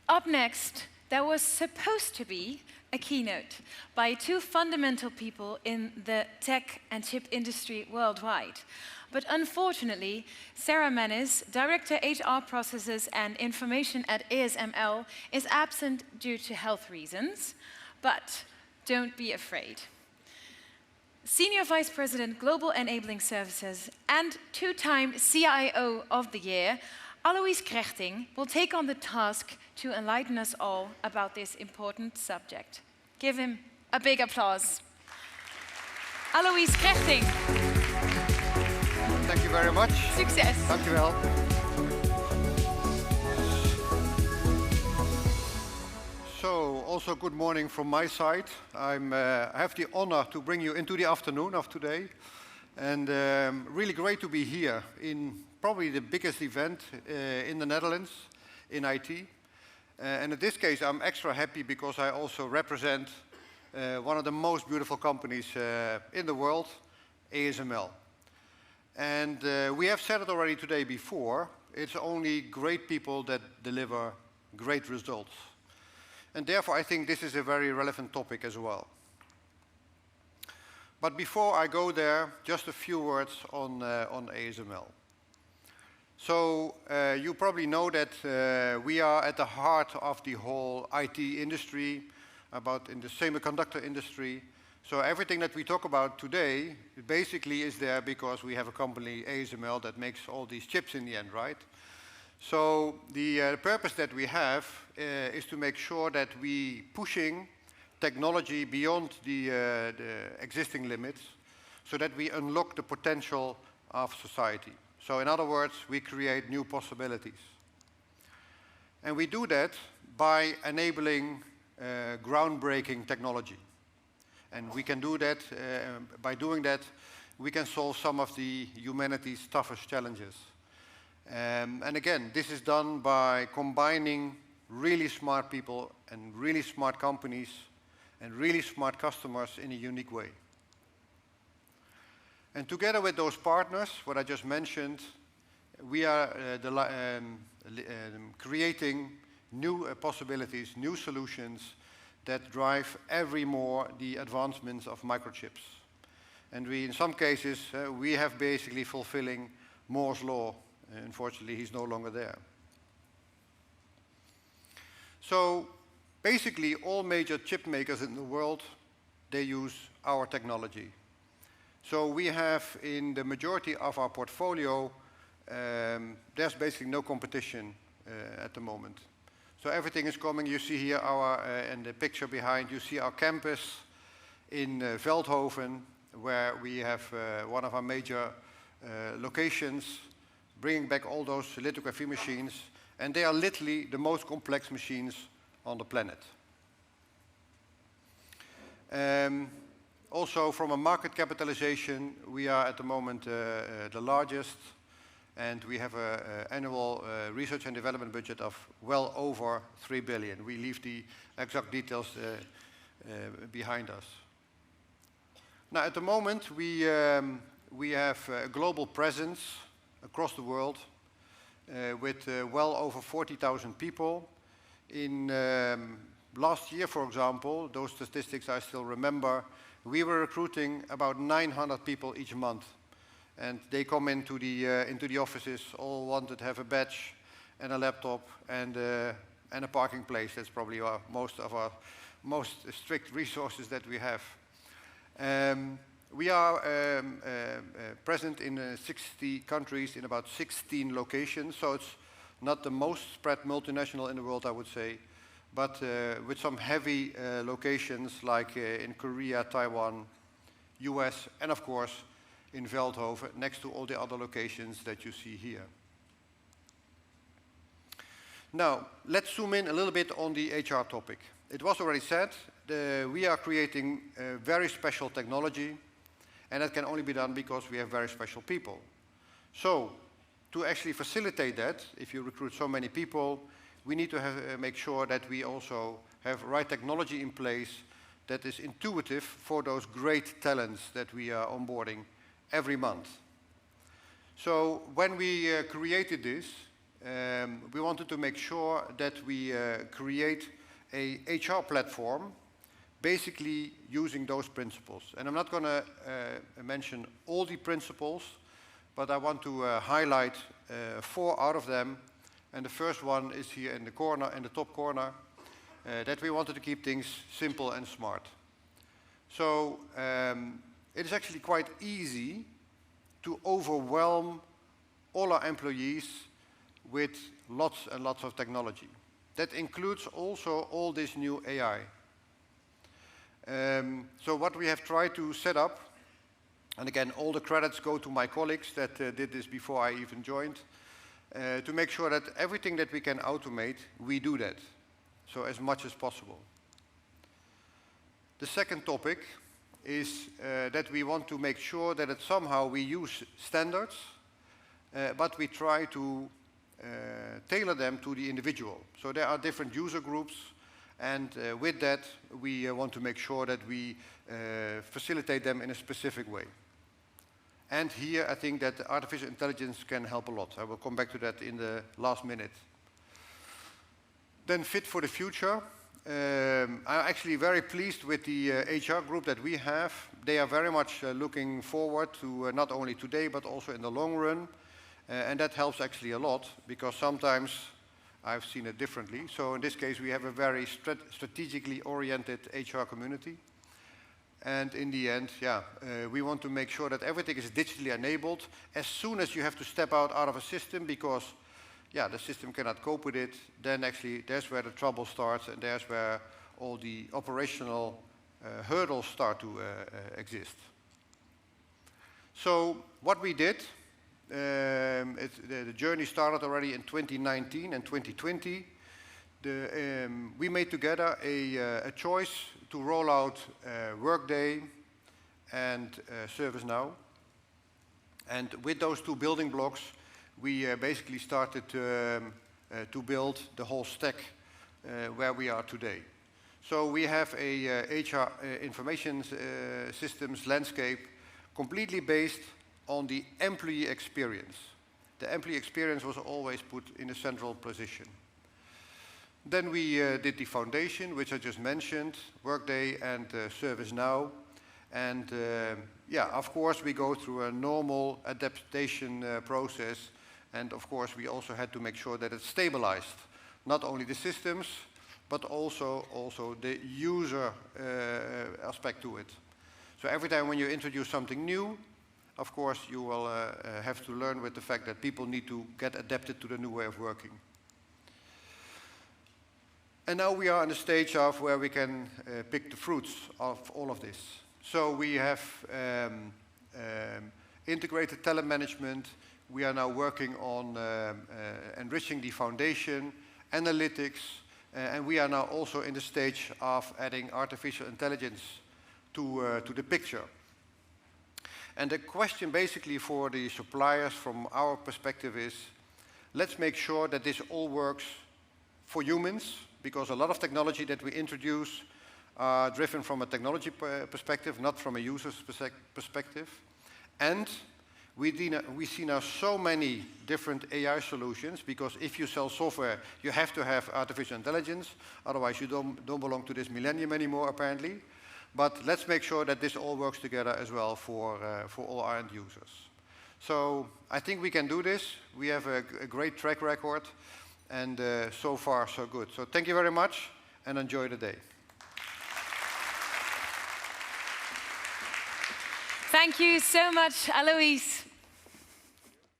Up next, there was supposed to be a keynote by two fundamental people in the tech and chip industry worldwide. But unfortunately, Sarah Manis, Director HR Processes and Information at ASML, is absent due to health reasons. But don't be afraid. Senior Vice President Global Enabling Services and two-time CIO of the Year, Aloys Kregting, will take on the task to enlighten us all about this important subject. Give him a big applause. Aloys Kregting. Thank you very much. Succes. Dank u wel. So, also good morning from my side. I have the honor to bring you into the afternoon of today. And really great to be here in probably the biggest event in the Netherlands in IT. And in this case, I'm extra happy because I also represent one of the most beautiful companies in the world, ASML. And we have said it already today before, it's only great people that deliver great results. And therefore, I think this is a very relevant topic as well. But before I go there, just a few words on ASML. So you probably know that we are at the heart of the whole IT industry, in the semiconductor industry. So everything that we talk about today basically is there because we have a company, ASML, that makes all these chips in the end, right? So the purpose that we have is to make sure that we pushing technology beyond the existing limits so that we unlock the potential of society. So in other words, we create new possibilities. And we do that by enabling groundbreaking technology. And we can do that, by doing that, we can solve some of the humanity's toughest challenges. And again, this is done by combining really smart people and really smart companies and really smart customers in a unique way. And together with those partners, what I just mentioned, we are creating new possibilities, new solutions that drive every more the advancements of microchips. And we, in some cases, we have basically fulfilling Moore's law. Unfortunately, he's no longer there. So basically, all major chip makers in the world, they use our technology. So we have, in the majority of our portfolio, there's basically no competition at the moment. So everything is coming. You see here in the picture behind, you see our campus in Veldhoven, where we have one of our major locations, bringing back all those lithography machines, and they are literally the most complex machines on the planet. Also, from a market capitalization, we are at the moment the largest, and we have an annual research and development budget of well over 3 billion. We leave the exact details behind us. Now, at the moment, we have a global presence across the world with well over 40,000 people. In last year, for example, those statistics I still remember, we were recruiting about 900 people each month. And they come into the offices, all wanted to have a badge and a laptop and a parking place. That's probably most of our most strict resources that we have. We are present in 60 countries in about 16 locations, so it's not the most spread multinational in the world, I would say, but with some heavy locations like in Korea, Taiwan, US, and of course in Veldhoven, next to all the other locations that you see here. Now, let's zoom in a little bit on the HR topic. It was already said, we are creating very special technology, and that can only be done because we have very special people. So, to actually facilitate that, if you recruit so many people, we need to make sure that we also have right technology in place that is intuitive for those great talents that we are onboarding every month. So when we created this, we wanted to make sure that we create a HR platform basically using those principles. And I'm not going to mention all the principles, but I want to highlight 4 out of them. And the first one is here in the corner, in the top corner, that we wanted to keep things simple and smart. So it is actually quite easy to overwhelm all our employees with lots and lots of technology. That includes also all this new AI. So what we have tried to set up, and again, all the credits go to my colleagues that did this before I even joined, to make sure that everything that we can automate, we do that. So as much as possible. The second topic is that we want to make sure that somehow we use standards, but we try to tailor them to the individual. So there are different user groups, and with that, we want to make sure that we facilitate them in a specific way. And here, I think that artificial intelligence can help a lot. I will come back to that in the last minute. Then fit for the future. I'm actually very pleased with the HR group that we have. They are very much looking forward to not only today, but also in the long run. And that helps actually a lot, because sometimes I've seen it differently. So in this case, we have a very strategically oriented HR community. And in the end, we want to make sure that everything is digitally enabled as soon as you have to step out of a system, because the system cannot cope with it. Then actually there's where the trouble starts, and there's where all the operational hurdles start to exist. So what we did, the journey started already in 2019 and 2020. We made together a choice to roll out Workday and ServiceNow. And with those 2 building blocks, we basically started to build the whole stack where we are today. So we have a HR information systems landscape completely based on the employee experience. The employee experience was always put in a central position. Then we did the foundation, which I just mentioned, Workday and ServiceNow. And of course, we go through a normal adaptation process. And of course, we also had to make sure that it's stabilized. Not only the systems, but also the user aspect to it. So every time when you introduce something new, of course, you will have to learn with the fact that people need to get adapted to the new way of working. And now we are in a stage of where we can pick the fruits of all of this. So we have integrated talent management. We are now working on enriching the foundation, analytics, and we are now also in the stage of adding artificial intelligence to the picture. And the question basically for the suppliers from our perspective is, let's make sure that this all works for humans, because a lot of technology that we introduce are driven from a technology perspective, not from a user's perspective. And we see now so many different AI solutions, because if you sell software, you have to have artificial intelligence. Otherwise, you don't belong to this millennium anymore, apparently. But let's make sure that this all works together as well for all our end users. So I think we can do this. We have a great track record, and so far, so good. So thank you very much, and enjoy the day. Thank you so much, Aloys.